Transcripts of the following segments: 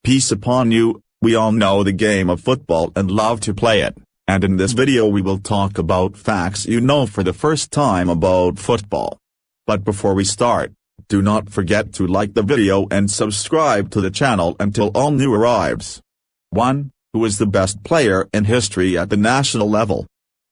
Peace upon you. We all know the game of football and love to play it, and in this video we will talk about facts you know for the first time about football. But before we start, do not forget to like the video and subscribe to the channel until all new arrives. 1. Who is the best player in history at the national level?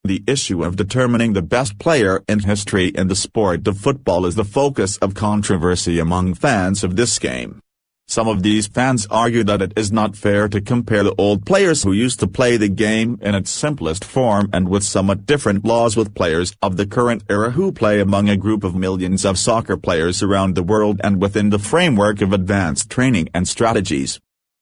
The issue of determining the best player in history in the sport of football is the focus of controversy among fans of this game. Some of these fans argue that it is not fair to compare the old players who used to play the game in its simplest form and with somewhat different laws with players of the current era who play among a group of millions of soccer players around the world and within the framework of advanced training and strategies.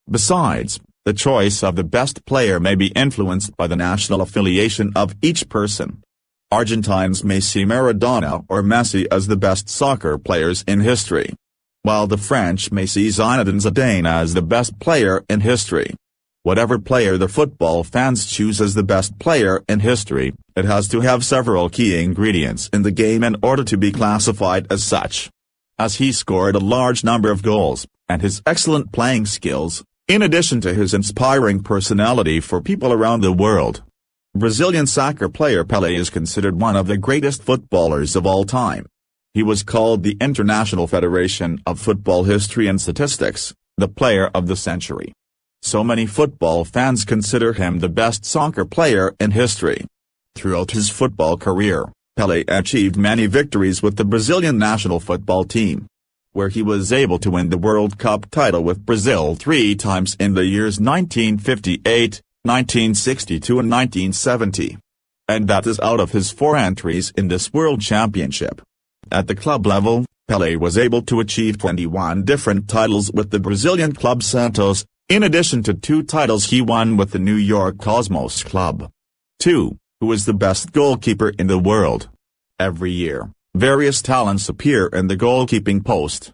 Besides, the choice of the best player may be influenced by the national affiliation of each person. Argentines may see Maradona or Messi as the best soccer players in history, while the French may see Zinedine Zidane as the best player in history. Whatever player the football fans choose as the best player in history, it has to have several key ingredients in the game in order to be classified as such. As he scored a large number of goals, and his excellent playing skills, in addition to his inspiring personality for people around the world. Brazilian soccer player Pelé is considered one of the greatest footballers of all time. He was called the International Federation of Football History and Statistics, the player of the century. So many football fans consider him the best soccer player in history. Throughout his football career, Pelé achieved many victories with the Brazilian national football team, where he was able to win the World Cup title with Brazil 3 times in the years 1958, 1962 and 1970. And that is out of his 4 entries in this World Championship. At the club level, Pelé was able to achieve 21 different titles with the Brazilian club Santos, in addition to 2 titles he won with the New York Cosmos club. 2. Who is the best goalkeeper in the world? Every year, various talents appear in the goalkeeping post.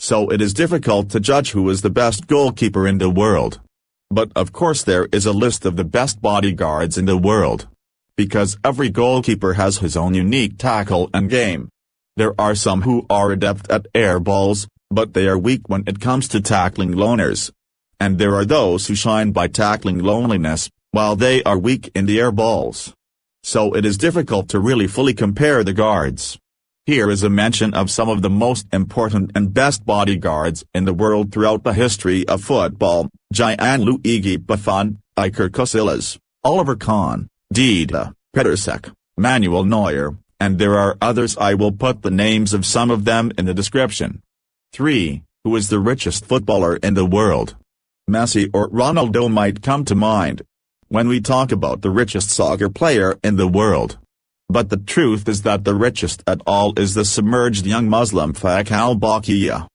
So it is difficult to judge who is the best goalkeeper in the world. But of course there is a list of the best bodyguards in the world. Because every goalkeeper has his own unique tackle and game. There are some who are adept at air balls, but they are weak when it comes to tackling loners. And there are those who shine by tackling loneliness, while they are weak in the air balls. So it is difficult to really fully compare the guards. Here is a mention of some of the most important and best bodyguards in the world throughout the history of football: Gianluigi Buffon, Iker Casillas, Oliver Kahn, Dida, Petersek, Manuel Neuer, and there are others. I will put the names of some of them in the description. 3. Who is the richest footballer in the world? Messi or Ronaldo might come to mind when we talk about the richest soccer player in the world. But the truth is that the richest at all is the submerged young Muslim Faik al-Bolkiah,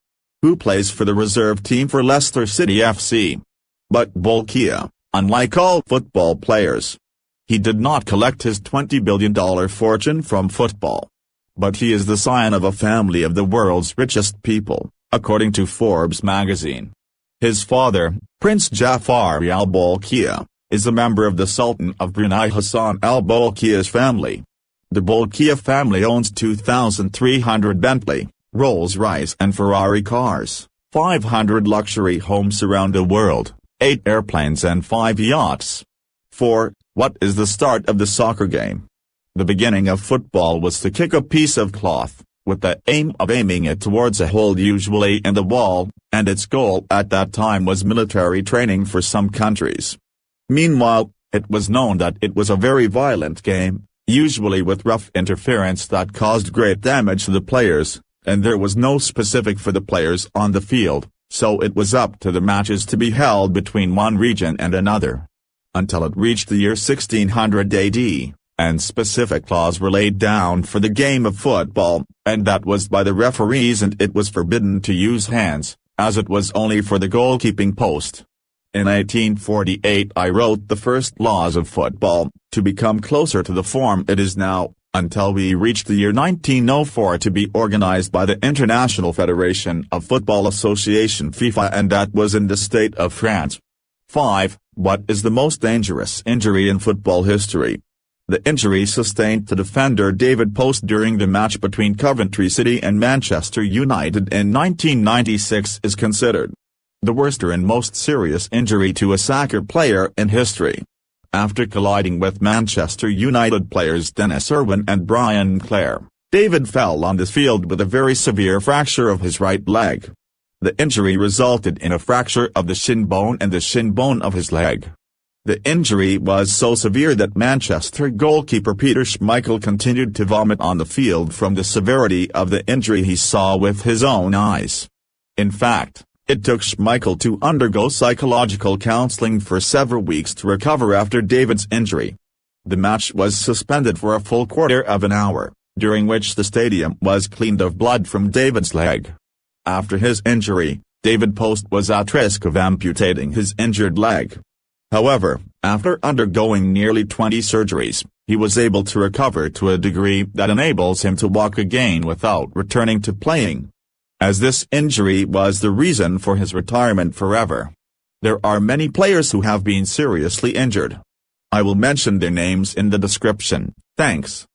who plays for the reserve team for Leicester City FC. But Bolkiah, unlike all football players, he did not collect his $20 billion fortune from football. But he is the scion of a family of the world's richest people, according to Forbes magazine. His father, Prince Jafar al-Bolkiah, is a member of the Sultan of Brunei Hassan al-Bolkiah's family. The Bolkiah family owns 2,300 Bentley, Rolls-Royce and Ferrari cars, 500 luxury homes around the world, 8 airplanes and 5 yachts. 4. What is the start of the soccer game? The beginning of football was to kick a piece of cloth, with the aim of aiming it towards a hole usually in the wall, and its goal at that time was military training for some countries. Meanwhile, it was known that it was a very violent game, usually with rough interference that caused great damage to the players, and there was no specific for the players on the field, so it was up to the matches to be held between one region and another. Until it reached the year 1600 AD, and specific laws were laid down for the game of football, and that was by the referees, and it was forbidden to use hands, as it was only for the goalkeeping post. In 1848 I wrote the first laws of football, to become closer to the form it is now, until we reached the year 1904 to be organized by the International Federation of Football Association FIFA, and that was in the state of France. 5. What is the most dangerous injury in football history? The injury sustained to defender David Post during the match between Coventry City and Manchester United in 1996 is considered the worst and most serious injury to a soccer player in history. After colliding with Manchester United players Dennis Irwin and Brian Clare, David fell on the field with a very severe fracture of his right leg. The injury resulted in a fracture of the shin bone and the shin bone of his leg. The injury was so severe that Manchester goalkeeper Peter Schmeichel continued to vomit on the field from the severity of the injury he saw with his own eyes. In fact, it took Schmeichel to undergo psychological counseling for several weeks to recover after David's injury. The match was suspended for a full quarter of an hour, during which the stadium was cleaned of blood from David's leg. After his injury, David Post was at risk of amputating his injured leg. However, after undergoing nearly 20 surgeries, he was able to recover to a degree that enables him to walk again without returning to playing. As this injury was the reason for his retirement forever. There are many players who have been seriously injured. I will mention their names in the description. Thanks.